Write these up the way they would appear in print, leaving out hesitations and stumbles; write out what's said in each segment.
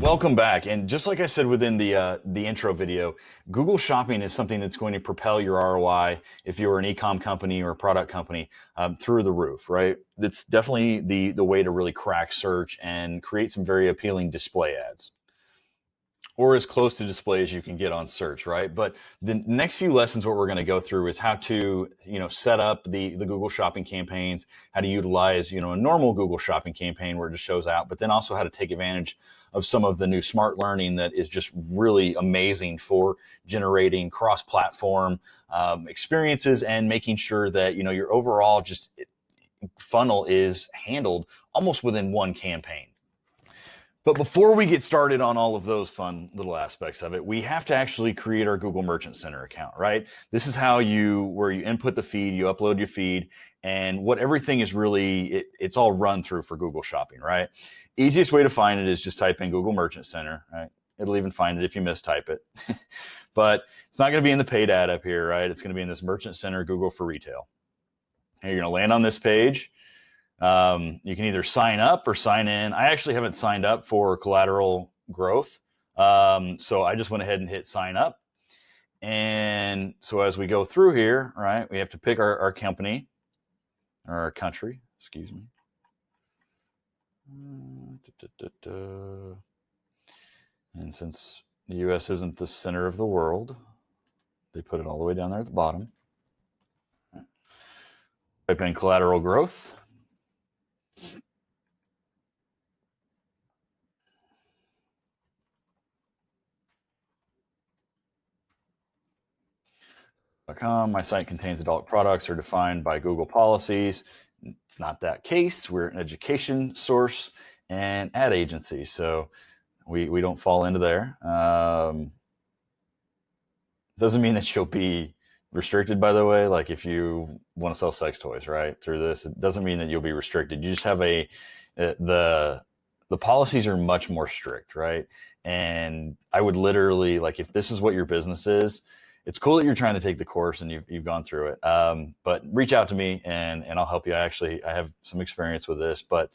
Welcome back. And just like I said within the intro video, Google Shopping is something that's going to propel your ROI if you're an e-com company or a product company through the roof, right? It's definitely the way to really crack search and create some very appealing display ads, or as close to display as you can get on search, right? But the next few lessons, what we're going to go through is how to, set up the Google Shopping campaigns, how to utilize, a normal Google Shopping campaign where it just shows out, but then also how to take advantage of some of the new smart learning that is just really amazing for generating cross-platform experiences and making sure that, your overall just funnel is handled almost within one campaign. But before we get started on all of those fun little aspects of it, we have to actually create our Google Merchant Center account, right? This is where you input the feed, you upload your feed, and what everything is really, it's all run through for Google Shopping, right? Easiest way to find it is just type in Google Merchant Center, right? It'll even find it if you mistype it. But it's not going to be in the paid ad up here, right? It's going to be in this Merchant Center, Google for Retail. And you're going to land on this page. You can either sign up or sign in. I actually haven't signed up for Collateral Growth. So I just went ahead and hit sign up. And so as we go through here, right, we have to pick our company or our country, excuse me. And since the US isn't the center of the world, they put it all the way down there at the bottom. Type in Collateral Growth. My site contains adult products are defined by Google policies. It's not that case. We're an education source and ad agency, so we don't fall into there. Doesn't mean that you'll be restricted, by the way. Like if you want to sell sex toys, right, through this, it doesn't mean that you'll be restricted. You just have the policies are much more strict, right? And I would literally, like, if this is what your business is, it's cool that you're trying to take the course and you've gone through it. But reach out to me and I'll help you. I have some experience with this, but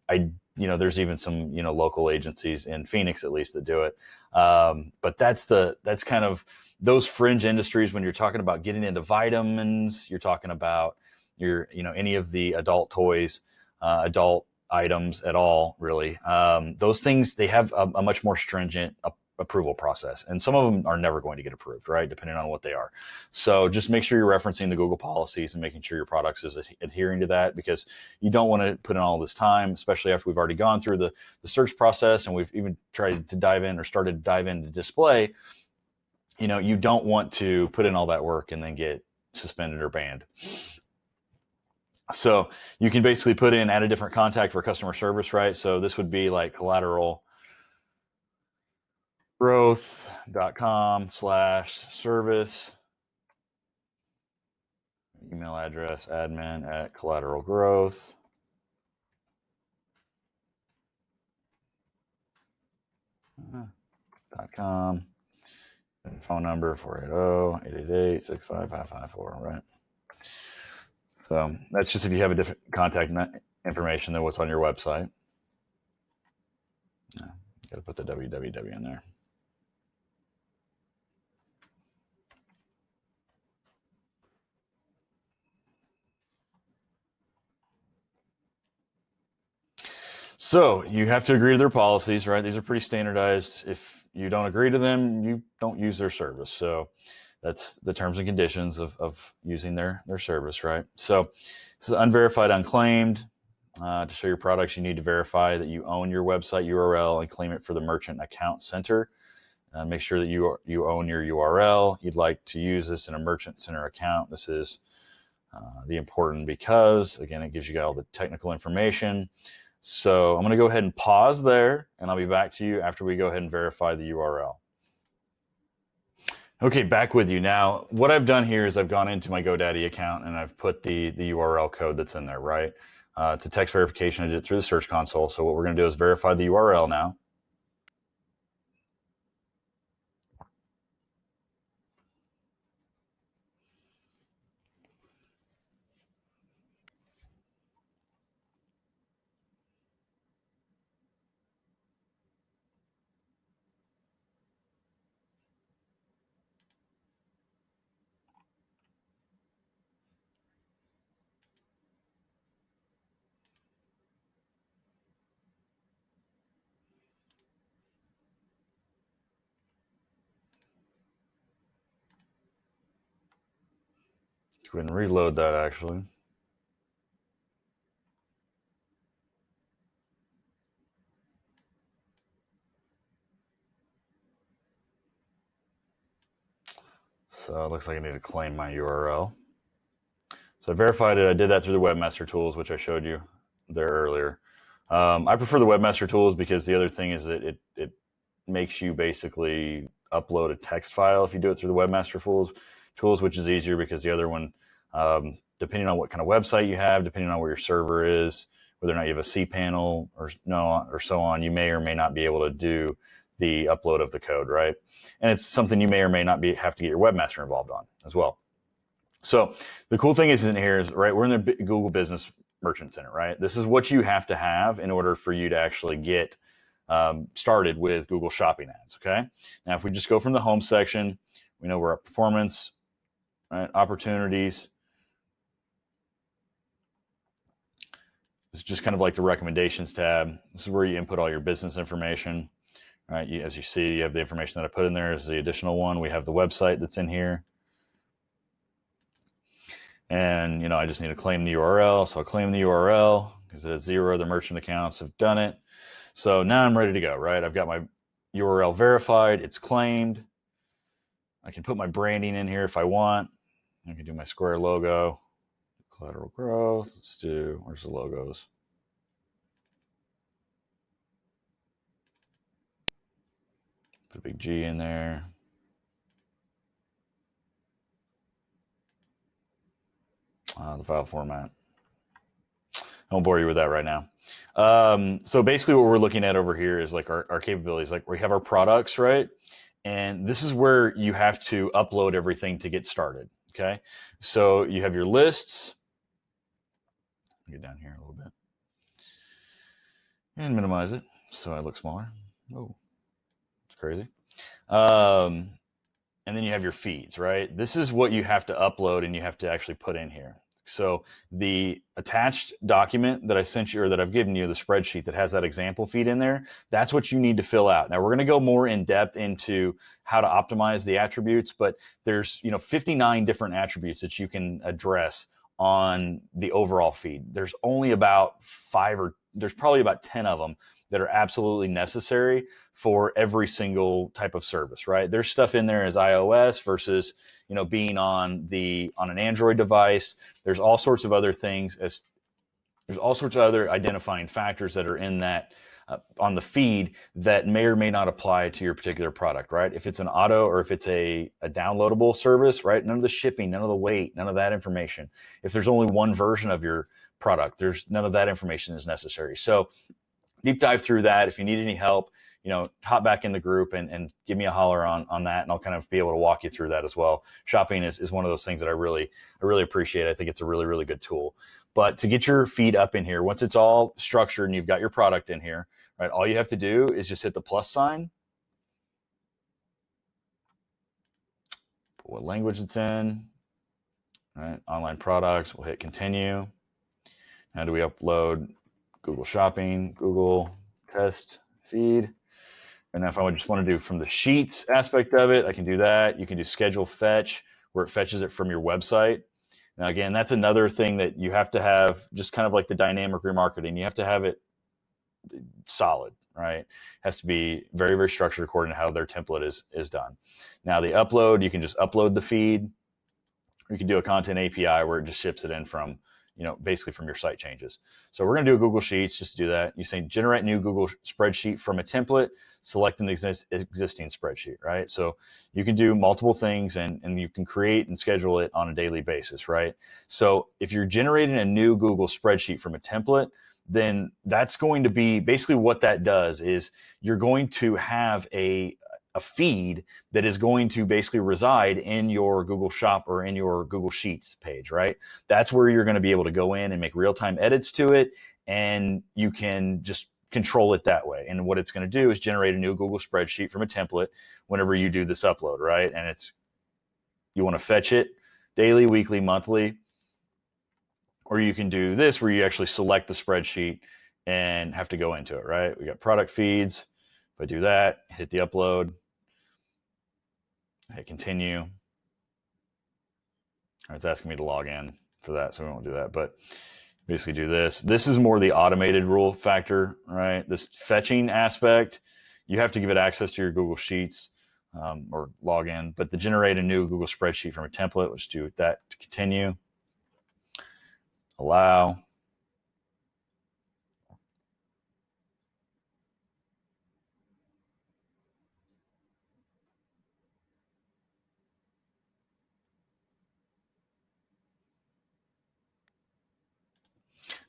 there's even some, local agencies in Phoenix, at least, that do it. But that's kind of those fringe industries when you're talking about getting into vitamins, you're talking about any of the adult toys, adult items at all, really. Those things, they have a much more stringent approval process, and some of them are never going to get approved, right, depending on what they are. So just make sure you're referencing the Google policies and making sure your products is adhering to that, because you don't want to put in all this time, especially after we've already gone through the search process and we've even tried to dive in or started to dive into display. You don't want to put in all that work and then get suspended or banned. So you can basically put in, add a different contact for customer service, right? So this would be like collateralgrowth.com/service, email address admin@collateralgrowth.com, phone number 480-888-65554, right? So that's just if you have a different contact information than what's on your website. Yeah, you got to put the www in there. So you have to agree to their policies, right? These are pretty standardized. If you don't agree to them, you don't use their service. So that's the terms and conditions of using their service, right? So this is unverified, unclaimed. To show your products, you need to verify that you own your website URL and claim it for the Merchant Account Center. Make sure that you own your URL. You'd like to use this in a Merchant Center account. This is the important, because, again, it gives you all the technical information. So I'm going to go ahead and pause there, and I'll be back to you after we go ahead and verify the URL. Okay, back with you. Now, what I've done here is I've gone into my GoDaddy account and I've put the URL code that's in there, right? It's a text verification. I did it through the Search Console. So what we're going to do is verify the URL now. go ahead and reload that actually. So it looks like I need to claim my URL. So I verified it. I did that through the Webmaster Tools, which I showed you there earlier. I prefer the Webmaster Tools because the other thing is that it makes you basically upload a text file if you do it through the Webmaster Tools, which is easier because the other one, depending on what kind of website you have, depending on where your server is, whether or not you have a cPanel or so on, you may or may not be able to do the upload of the code, right? And it's something you may or may not have to get your webmaster involved on as well. So the cool thing is in here is, right, we're in the Google Business Merchant Center, right? This is what you have to have in order for you to actually get started with Google Shopping ads, okay? Now, if we just go from the home section, we know we're at performance, right? Opportunities. It's just kind of like the recommendations tab. This is where you input all your business information, right? As you see, you have the information that I put in there is the additional one. We have the website that's in here. And, you know, I just need to claim the URL. So I'll claim the URL because it has 0 other merchant accounts have done it. So now I'm ready to go, right? I've got my URL verified. It's claimed. I can put my branding in here if I want. I can do my square logo, collateral growth. Let's do, where's the logos? Put a big G in there. The file format. I won't bore you with that right now. So basically what we're looking at over here is like our capabilities. Like we have our products, right? And this is where you have to upload everything to get started, okay? So you have your lists. Get down here a little bit. And minimize it so I look smaller. Oh, it's crazy. And then you have your feeds, right? This is what you have to upload and you have to actually put in here. So the attached document that I sent you or that I've given you, the spreadsheet that has that example feed in there, that's what you need to fill out. Now we're going to go more in depth into how to optimize the attributes, but there's 59 different attributes that you can address on the overall feed. There's only about there's probably about 10 of them that are absolutely necessary for every single type of service, right? There's stuff in there as iOS versus, being on an Android device. There's all sorts of other things there's all sorts of other identifying factors that are in that on the feed that may or may not apply to your particular product, right? If it's an auto or if it's a downloadable service, right? None of the shipping, none of the weight, none of that information. If there's only one version of your product, there's none of that information is necessary. So deep dive through that. If you need any help, hop back in the group and give me a holler on that, and I'll kind of be able to walk you through that as well. Shopping is one of those things that I really appreciate. I think it's a really, really good tool. But to get your feed up in here, once it's all structured and you've got your product in here, right, all you have to do is just hit the plus sign, put what language it's in, right, online products, we'll hit continue. Now do we upload Google Shopping, Google test feed? And if I just want to do from the Sheets aspect of it, I can do that. You can do schedule fetch, where it fetches it from your website. Now, again, that's another thing that you have to have, just kind of like the dynamic remarketing. You have to have it solid, right? It has to be very, very structured according to how their template is done. Now, the upload, you can just upload the feed. Or you can do a content API where it just ships it in from, basically from your site changes. So we're going to do a Google Sheets just to do that. You say generate new Google spreadsheet from a template, select an existing spreadsheet, right? So you can do multiple things and you can create and schedule it on a daily basis, right? So if you're generating a new Google spreadsheet from a template, then that's going to be basically what that does is you're going to have a feed that is going to basically reside in your Google Shop or in your Google Sheets page, right? That's where you're going to be able to go in and make real-time edits to it, and you can just control it that way. And what it's going to do is generate a new Google spreadsheet from a template whenever you do this upload, right? And you want to fetch it daily, weekly, monthly, or you can do this where you actually select the spreadsheet and have to go into it, right? We got product feeds. If I do that, hit the upload, hit continue. It's asking me to log in for that, so we won't do that. But basically do this. This is more the automated rule factor, right? This fetching aspect, you have to give it access to your Google Sheets or log in. But to generate a new Google spreadsheet from a template, let's do that to continue. Allow.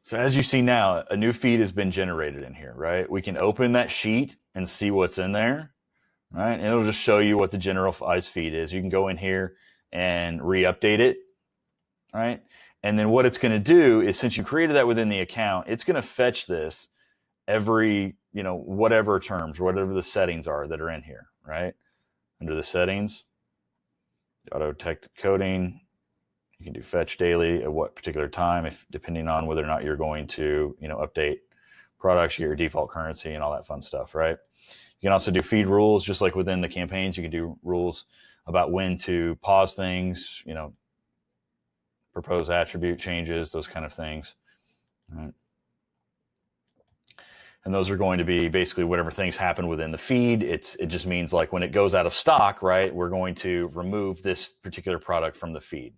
So as you see now, a new feed has been generated in here, right? We can open that sheet and see what's in there, right? And it'll just show you what the generalized feed is. You can go in here and re-update it, right? And then what it's going to do is, since you created that within the account, it's going to fetch this every, whatever terms, whatever the settings are that are in here, right? Under the settings, auto detect coding, you can do fetch daily at what particular time, if depending on whether or not you're going to, update products, you get your default currency and all that fun stuff, right? You can also do feed rules, just like within the campaigns. You can do rules about when to pause things, propose attribute changes, those kind of things, right? And those are going to be basically whatever things happen within the feed. It just means, like, when it goes out of stock, right, we're going to remove this particular product from the feed.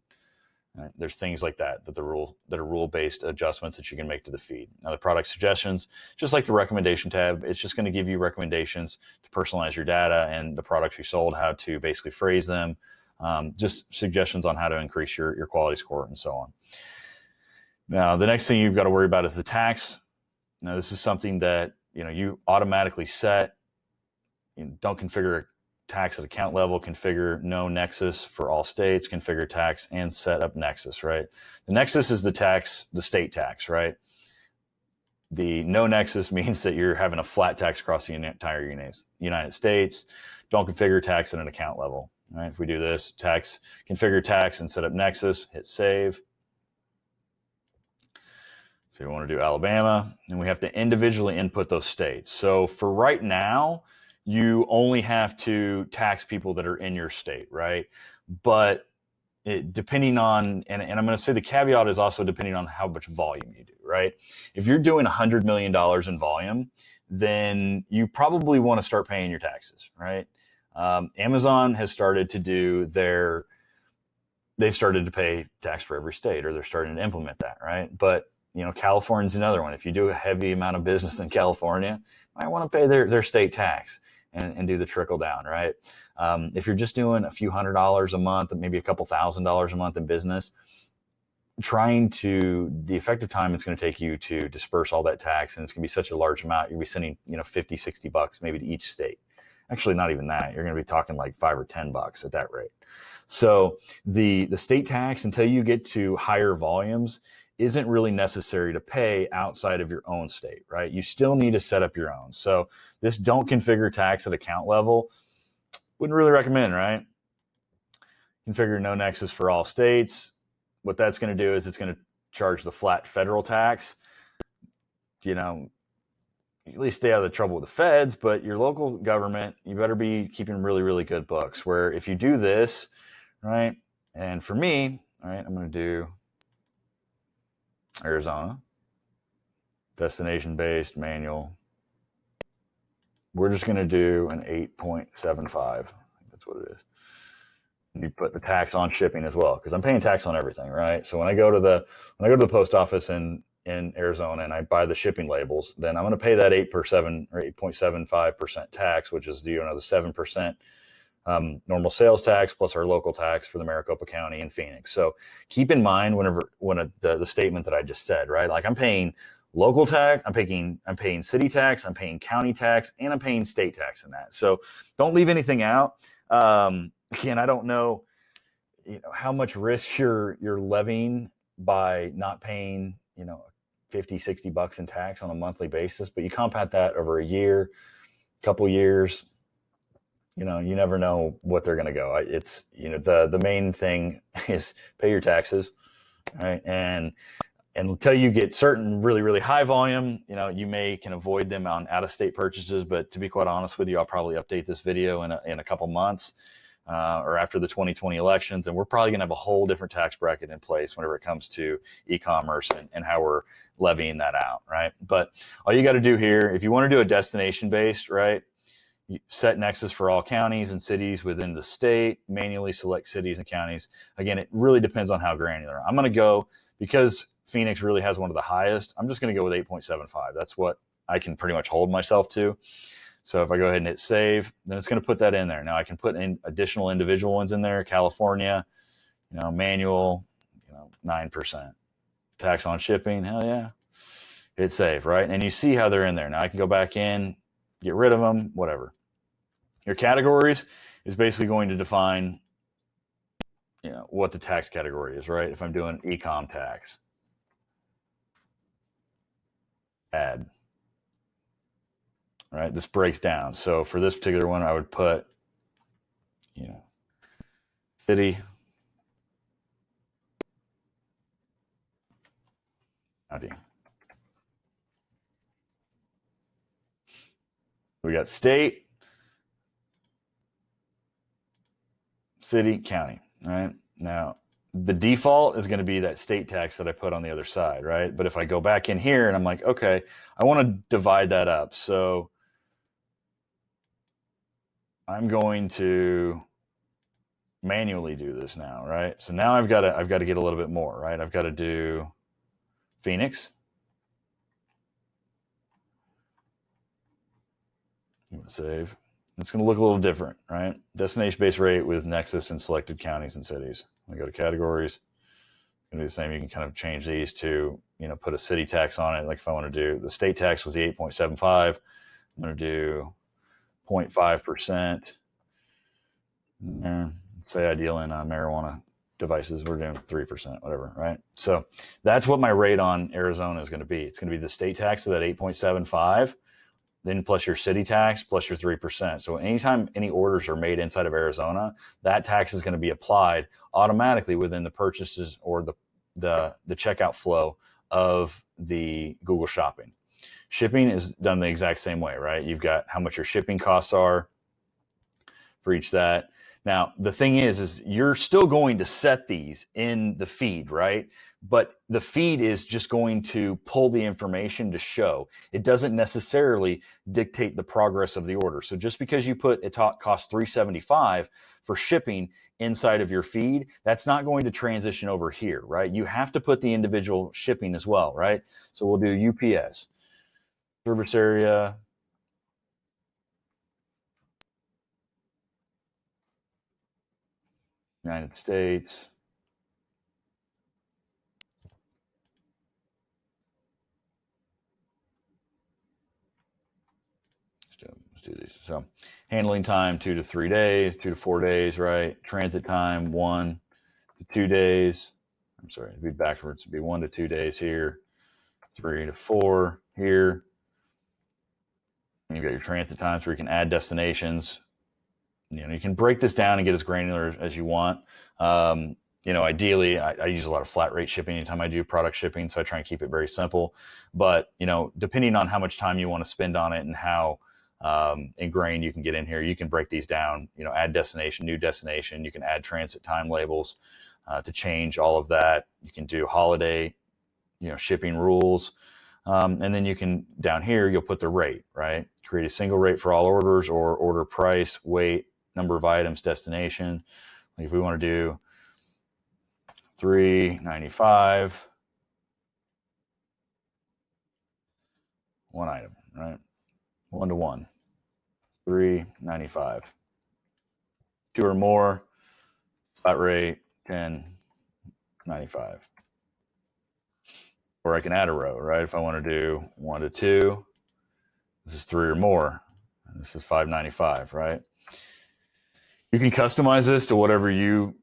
Right? There's things like that that are rule-based adjustments that you can make to the feed. Now, the product suggestions, just like the recommendation tab, it's just going to give you recommendations to personalize your data and the products you sold, how to basically phrase them, just suggestions on how to increase your quality score and so on. Now, the next thing you've got to worry about is the tax. Now, this is something that you automatically set. Don't configure tax at account level, configure no nexus for all states, configure tax, and set up nexus, right? The nexus is the state tax, right? The no nexus means that you're having a flat tax across the entire United States. Don't configure tax at an account level, right? If we do this, configure tax and set up nexus, hit save. So we want to do Alabama, and we have to individually input those states. So for right now, you only have to tax people that are in your state, right? But depending on, and I'm going to say the caveat is also depending on how much volume you do, right? If you're doing $100 million in volume, then you probably want to start paying your taxes, right? Amazon has started to they've started to pay tax for every state, or they're starting to implement that, right? But California's another one. If you do a heavy amount of business in California, you might want to pay their state tax and do the trickle down, right? If you're just doing a few $100s a month, maybe a couple $1,000s a month in business, the effective time it's going to take you to disperse all that tax, and it's going to be such a large amount, you'll be sending $50-$60 maybe to each state. Actually, not even that. You're going to be talking like $5 or $10 at that rate. So the state tax, until you get to higher volumes, isn't really necessary to pay outside of your own state, right? You still need to set up your own. So this don't configure tax at account level, wouldn't really recommend, right? Configure no nexus for all states. What that's going to do is it's going to charge the flat federal tax. At least stay out of the trouble with the feds, but your local government, you better be keeping really, really good books, where if you do this, right? And for me, all right, I'm going to do Arizona, destination-based manual. We're just going to do an 8.75. That's what it is. And you put the tax on shipping as well, because I'm paying tax on everything, right? So when I go to the post office in Arizona and I buy the shipping labels, then I'm going to pay that 8.75% tax, which is the 7% normal sales tax plus our local tax for the Maricopa County and Phoenix. So keep in mind the statement that I just said, right? Like, I'm paying local tax, I'm paying city tax, I'm paying county tax, and I'm paying state tax in that. So don't leave anything out. Again, I don't know, how much risk you're levying by not paying, $50-$60 in tax on a monthly basis, but you compound that over a year, couple years, you never know what they're going to go. It's, the main thing is pay your taxes, right? And until you get certain really, really high volume, you can avoid them on out-of-state purchases. But to be quite honest with you, I'll probably update this video in a couple months. or after the 2020 elections, and we're probably going to have a whole different tax bracket in place whenever it comes to e-commerce and how we're levying that out, right? But all you got to do here, if you want to do a destination based, right, you set nexus for all counties and cities within the state, manually select cities and counties. Again, it really depends on how granular. I'm going to go, because Phoenix really has one of the highest, I'm just going to go with 8.75. That's what I can pretty much hold myself to. So if I go ahead and hit save, then it's going to put that in there. Now I can put in additional individual ones in there. California, manual, 9%. Tax on shipping, hell yeah. Hit save, right? And you see how they're in there. Now I can go back in, get rid of them, whatever. Your categories is basically going to define, what the tax category is, right? If I'm doing e-com tax, add, right? This breaks down. So for this particular one, I would put, city, county. We got state, city, county, right? Now, the default is going to be that state tax that I put on the other side, right? But if I go back in here and I'm like, okay, I want to divide that up. So I'm going to manually do this now, right? So now I've got to get a little bit more, right? I've got to do Phoenix. I'm going to save. It's going to look a little different, right? Destination-based rate with nexus and selected counties and cities. I go to categories. It's going to be the same. You can kind of change these to, put a city tax on it. Like if I want to do, the state tax was the 8.75. I'm going to do 0.5%. Say I deal in marijuana devices, we're doing 3%, whatever, right? So that's what my rate on Arizona is going to be. It's going to be the state tax of that 8.75, then plus your city tax plus your 3%. So anytime any orders are made inside of Arizona, that tax is going to be applied automatically within the purchases or the checkout flow of the Google Shopping. Shipping is done the exact same way, right? You've got how much your shipping costs are for each that. Now, the thing is you're still going to set these in the feed, right? But the feed is just going to pull the information to show. It doesn't necessarily dictate the progress of the order. So just because you put it costs $3.75 for shipping inside of your feed, that's not going to transition over here, right? You have to put the individual shipping as well, right? So we'll do UPS, service area, United States. Let's do these. So handling time, 2 to 3 days, 2 to 4 days, right? Transit time, 1 to 2 days. I'm sorry, it'd be backwards. It'd be 1 to 2 days here, 3 to 4 here. And you've got your transit times where you can add destinations. You can break this down and get as granular as you want. Ideally, I use a lot of flat rate shipping anytime I do product shipping, so I try and keep it very simple. But depending on how much time you want to spend on it and how ingrained you can get in here, you can break these down. Add destination, new destination. You can add transit time labels to change all of that. You can do holiday, shipping rules. And then you can, down here, you'll put the rate, right? Create a single rate for all orders, or order price, weight, number of items, destination. Like if we want to do $3.95, one item, right? 1 to 1, $3.95. 2 or more, flat rate, $10.95. Or I can add a row, right? If I want to do 1 to 2, this is 3 or more. This is $5.95, right? You can customize this to whatever you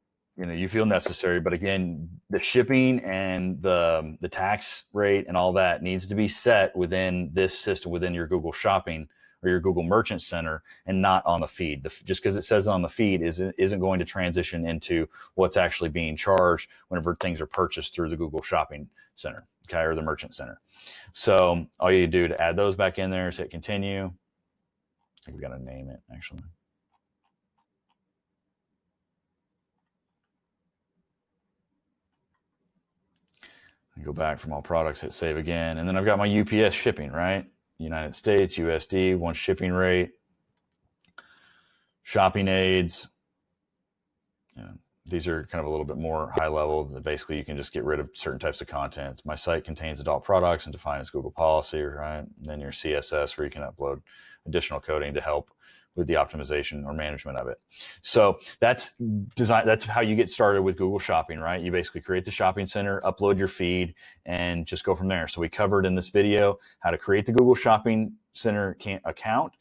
feel necessary. But again, the shipping and the tax rate and all that needs to be set within this system, within your Google Shopping or your Google Merchant Center, and not on the feed. Just because it says on the feed isn't going to transition into what's actually being charged whenever things are purchased through the Google Shopping Center, okay, or the Merchant Center. So all you do to add those back in there is hit continue. I think we got to name it, actually. Go back from all products, hit save again. And then I've got my UPS shipping, right? United States, USD, one shipping rate, shopping aids. These are kind of a little bit more high level. Basically, you can just get rid of certain types of content. My site contains adult products and defined as Google policy, right? And then your CSS, where you can upload additional coding to help with the optimization or management of it. So that's design. That's how you get started with Google Shopping, right? You basically create the shopping center, upload your feed, and just go from there. So we covered in this video how to create the Google Shopping Center account,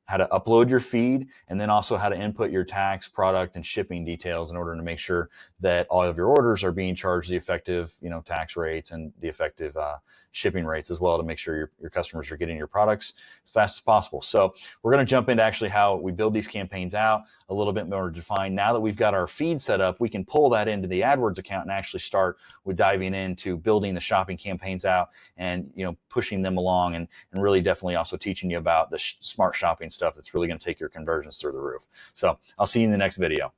how to upload your feed, and then also how to input your tax, product, and shipping details in order to make sure that all of your orders are being charged the effective, tax rates and the effective shipping rates as well, to make sure your customers are getting your products as fast as possible. So we're going to jump into actually how we build these campaigns out a little bit more defined. Now that we've got our feed set up, we can pull that into the AdWords account and actually start with diving into building the shopping campaigns out and pushing them along, and really definitely also teaching you about the smart shopping stuff that's really going to take your conversions through the roof. So I'll see you in the next video.